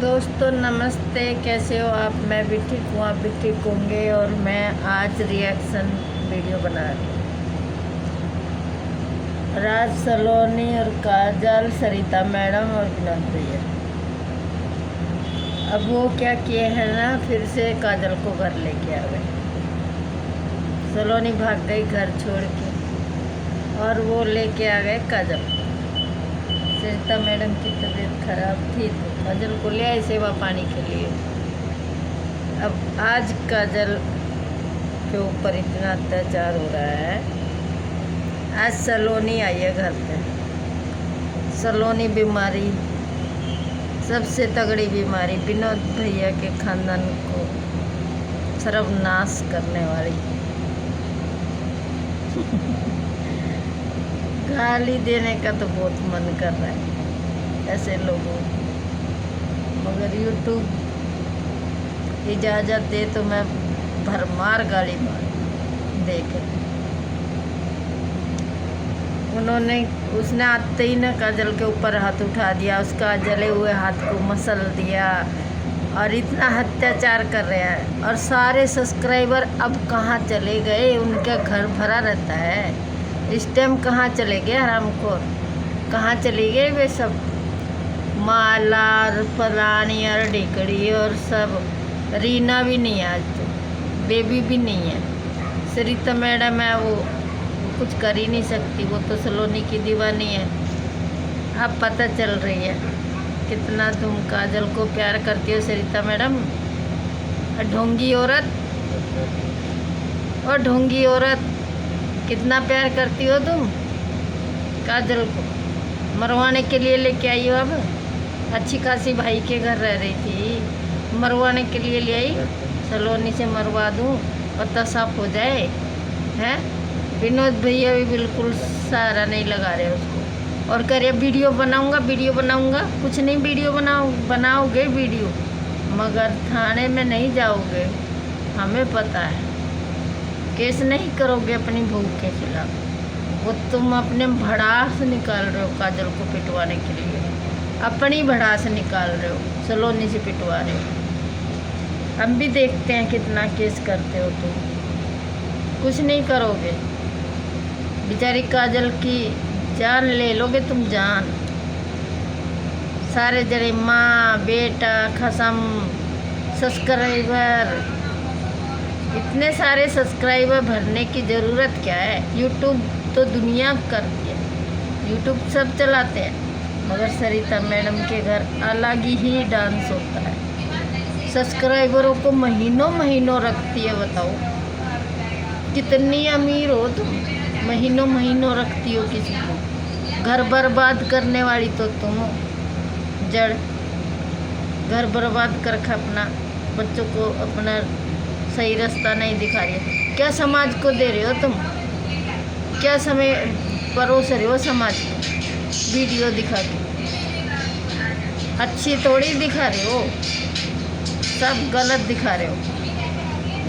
दोस्तों नमस्ते, कैसे हो आप। मैं भी ठीक हूँ, आप भी ठीक होंगे। और मैं आज रिएक्शन वीडियो बना रही हूँ। राज सलोनी और काजल, सरिता मैडम और विनोद भैया। अब वो क्या किए हैं ना, फिर से काजल को घर लेके आ गए। सलोनी भाग गई घर छोड़ के और वो लेके आ गए काजल। सरिता मैडम की तबीयत खराब थी तो काजल को ले आए सेवा पानी के लिए। अब आज काजल के ऊपर इतना अत्याचार हो रहा है। आज सलोनी आई है घर पे। सलोनी बीमारी, सबसे तगड़ी बीमारी, विनोद भैया के खानदान को सर्वनाश करने वाली। गाली देने का तो बहुत मन कर रहा है ऐसे लोगों, मगर यूट्यूब इजाज़त दे तो मैं भरमार गाली मार देखे। उसने आते ही ना काजल के ऊपर हाथ उठा दिया, उसका जले हुए हाथ को मसल दिया और इतना अत्याचार कर रहे हैं। और सारे सब्सक्राइबर अब कहाँ चले गए, उनका घर भरा रहता है। इस टाइम कहाँ चले गए हरामखोर, कहाँ चली गए वे सब। माला और फलानी और ढिकड़ी और सब। रीना भी नहीं है आज तो, बेबी भी नहीं है। सरिता मैडम है, वो कुछ कर ही नहीं सकती, वो तो सलोनी की दीवानी है। अब पता चल रही है कितना तुम काजल को प्यार करती हो सरिता मैडम। ढोंगी औरत, और ढोंगी औरत, कितना प्यार करती हो तुम काजल को। मरवाने के लिए लेके आई हो। अब अच्छी खासी भाई के घर रह रही थी, मरवाने के लिए ले आई। सलोनी से मरवा दूं, पता साफ हो जाए हैं। विनोद भैया भी बिल्कुल सहारा नहीं लगा रहे उसको, और कह रहे वीडियो बनाऊंगा। कुछ नहीं, वीडियो बनाओगे वीडियो, मगर थाने में नहीं जाओगे, हमें पता है। केस नहीं करोगे अपनी बहू के खिलाफ। वो तुम अपने भड़ास निकाल रहे हो काजल को पिटवाने के लिए, अपनी भड़ास निकाल रहे हो, सलोनी से पिटवा रहे हो। हम भी देखते हैं कितना केस करते हो तुम। कुछ नहीं करोगे, बेचारी काजल की जान ले लोगे तुम, जान। सारे जने माँ बेटा खसम सब्सक्राइबर, इतने सारे सब्सक्राइबर भरने की ज़रूरत क्या है। यूट्यूब तो दुनिया करती है, यूट्यूब सब चलाते हैं, मगर सरिता मैडम के घर अलग ही डांस होता है। सब्सक्राइबरों को महीनों रखती है। बताओ कितनी अमीर हो तुम, महीनों रखती हो किसी को। घर बर्बाद करने वाली तो तुम हो, जड़। घर बर्बाद कर अपना, बच्चों को अपना सही रास्ता नहीं दिखा रही हो। क्या समाज को दे रहे हो तुम, क्या समय परोस रहे हो समाज को वीडियो दिखा के। अच्छी थोड़ी दिखा रहे हो, सब गलत दिखा रहे हो।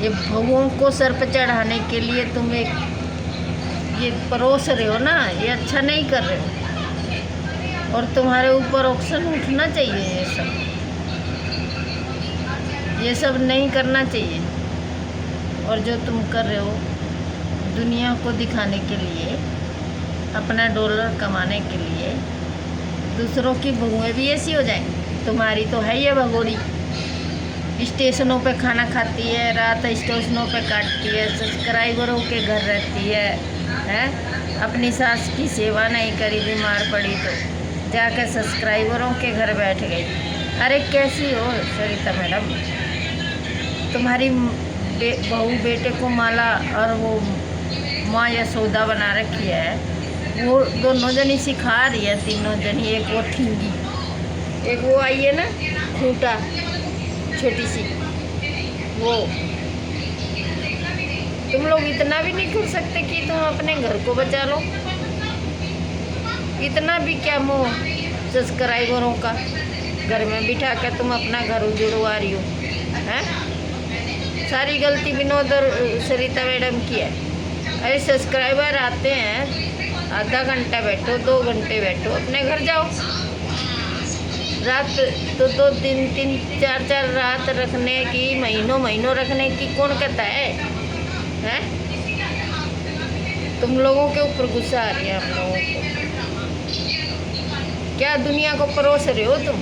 ये भगवान को सर पर चढ़ाने के लिए तुम ये परोस रहे हो ना, ये अच्छा नहीं कर रहे हो। और तुम्हारे ऊपर ऑक्शन उठना चाहिए। ये सब नहीं करना चाहिए। और जो तुम कर रहे हो दुनिया को दिखाने के लिए, अपना डॉलर कमाने के लिए, दूसरों की बहुएं भी ऐसी हो जाएंगी। तुम्हारी तो है ये भगोड़ी, स्टेशनों पे खाना खाती है, रात स्टेशनों पे काटती है, सब्सक्राइबरों के घर रहती है। अपनी सास की सेवा नहीं करी, बीमार पड़ी तो जाकर सब्सक्राइबरों के घर बैठ गई। अरे कैसी हो सरिता मैडम, तुम्हारी बहू बेटे को माला और वो माँ यशोदा बना रखी है। वो दोनों जनी सिखा रही है, तीनों जनी। एक वो ठिंगी, एक वो आई है ना खूंटा छोटी सी, वो। तुम लोग इतना भी नहीं कर सकते कि तुम अपने घर को बचा लो। इतना भी क्या मोह सब्सक्राइबरों का, घर में बिठा कर तुम अपना घर उजड़वा रही हो हैं। सारी गलती विनोद और सरिता मैडम की है। अरे सब्सक्राइबर आते हैं, आधा घंटा बैठो, 2 घंटे बैठो, अपने घर जाओ। रात तो 2-3 4 रात रखने की, महीनों रखने की कौन कहता है? हैं? तुम लोगों के ऊपर गुस्सा आ रही है हम लोगों को। क्या दुनिया को परोस रहे हो तुम?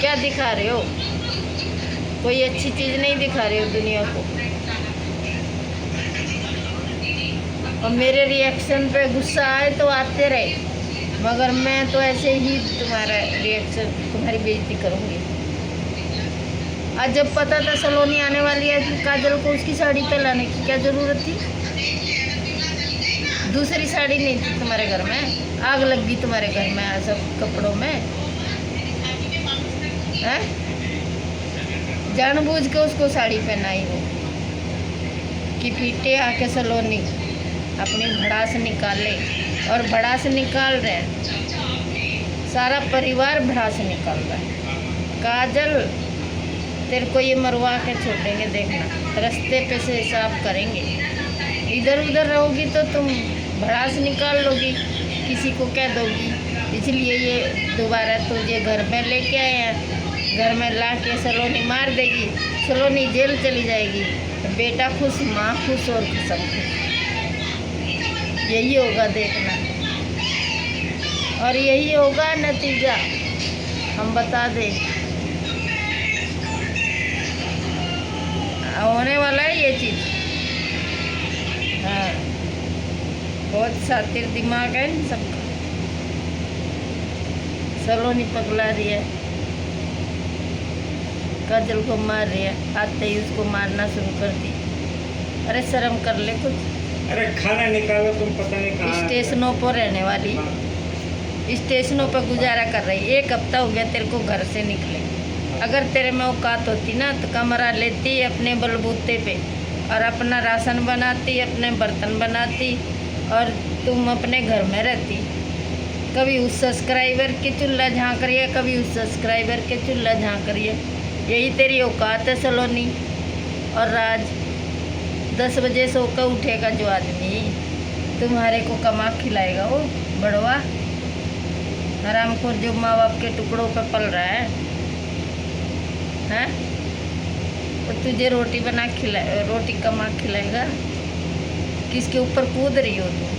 क्या दिखा रहे हो? कोई अच्छी चीज़ नहीं दिखा रहे हो दुनिया को। और मेरे रिएक्शन पे गुस्सा आए तो आते रहे, मगर मैं तो ऐसे ही तुम्हारा रिएक्शन, तुम्हारी बेइज्जती करूँगी। आज जब पता था सलोनी आने वाली है कि काजल को उसकी साड़ी पे लाने की क्या ज़रूरत थी? दूसरी साड़ी नहीं थी तुम्हारे घर में? आग लग गई तुम्हारे घर में सब कपड़ों में, हैं? जानबूझ के उसको साड़ी पहनाई हो कि पीटे आके सलोनी अपनी भड़ास निकाले। और भड़ास निकाल रहे हैं, सारा परिवार भड़ास निकाल रहा है। काजल, तेरे को ये मरवा के छोड़ेंगे, देखना, रास्ते पे से साफ करेंगे। इधर उधर रहोगी तो तुम भड़ास निकाल लोगी, किसी को कह दोगी। इसलिए ये दोबारा तुझे घर में लेके आए हैं। घर में ला के सलोनी मार देगी, सलोनी जेल चली जाएगी, बेटा खुश, माँ खुश और सब खुश। यही होगा, देखना। और यही होगा नतीजा, हम बता दें। होने वाला है ये चीज़। हाँ, बहुत शातिर दिमाग है इन सबका। सलोनी पगला रही है, काजल को मार रही है, आते ही उसको मारना शुरू कर दी। अरे शर्म कर ले कुछ। अरे खाना निकालो, तुम पता नहीं कहाँ। स्टेशनों पर रहने वाली, स्टेशनों पर गुजारा कर रही। 1 हफ्ता हो गया तेरे को घर से निकले। अगर तेरे में औकात होती ना तो कमरा लेती अपने बलबूते पे और अपना राशन बनाती, अपने बर्तन बनाती और तुम अपने घर में रहती। कभी उस सब्सक्राइबर के चूल्हा झाँक रही है, कभी उस सब्सक्राइबर के चूल्हा झाँक रही है। यही तेरी औकात है सलोनी। और राज, 10 बजे सो कर उठेगा जो आदमी, तुम्हारे को कमा खिलाएगा वो बड़वा हरामखोर जो माँ बाप के टुकड़ों पे पल रहा है, हैं? तो तुझे रोटी बना रोटी कमा खिलाएगा। किसके ऊपर कूद रही हो तुम?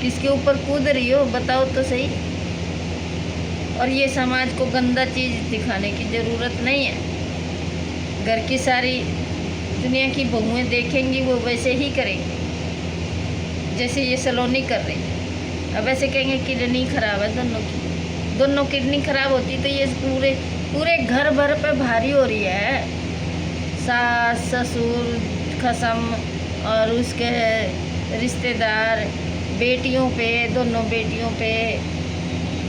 किसके ऊपर कूद रही हो, बताओ तो सही। और ये समाज को गंदा चीज़ दिखाने की ज़रूरत नहीं है। घर की सारी दुनिया की बहुएं देखेंगी, वो वैसे ही करेंगी जैसे ये सलोनी कर रही है। अब ऐसे कहेंगे किडनी खराब है दोनों किडनी खराब होती तो ये पूरे घर भर पे भारी हो रही है। सास ससुर खसम और उसके रिश्तेदार, बेटियों पे, दोनों बेटियों पे,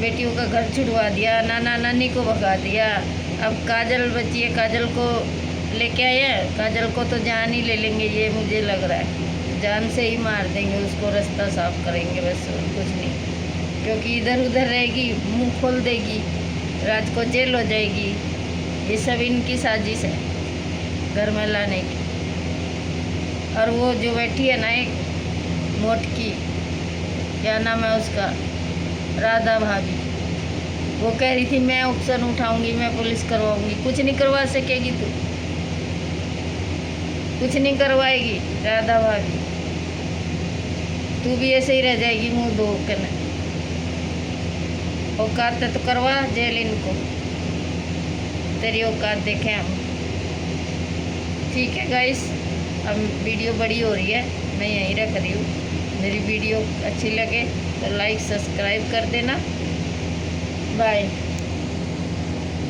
बेटियों का घर छुड़वा दिया, नाना नानी को भगा दिया। अब काजल बची है, काजल को लेके आए हैं। काजल को तो जान ही ले लेंगे, ये मुझे लग रहा है। जान से ही मार देंगे उसको, रास्ता साफ करेंगे बस, और कुछ नहीं। क्योंकि इधर उधर रहेगी, मुंह खोल देगी, रात को जेल हो जाएगी। ये सब इनकी साजिश है घर में लाने की। और वो जो बैठी है ना एक मोटकी, क्या नाम है उसका, राधा भाभी, वो कह रही थी मैं ऑक्शन उठाऊंगी, मैं पुलिस करवाऊंगी। कुछ नहीं करवा सकेगी तू, कुछ नहीं करवाएगी राधा भाभी। तू भी ऐसे ही रह जाएगी मुंह धो के न। औकात है तो करवा जेल इनको, तेरी औकात देखें हम। ठीक है गाइस, अब वीडियो बड़ी हो रही है, मैं यहीं रख रही हूँ। मेरी वीडियो अच्छी लगे तो लाइक सब्सक्राइब कर देना। बाय।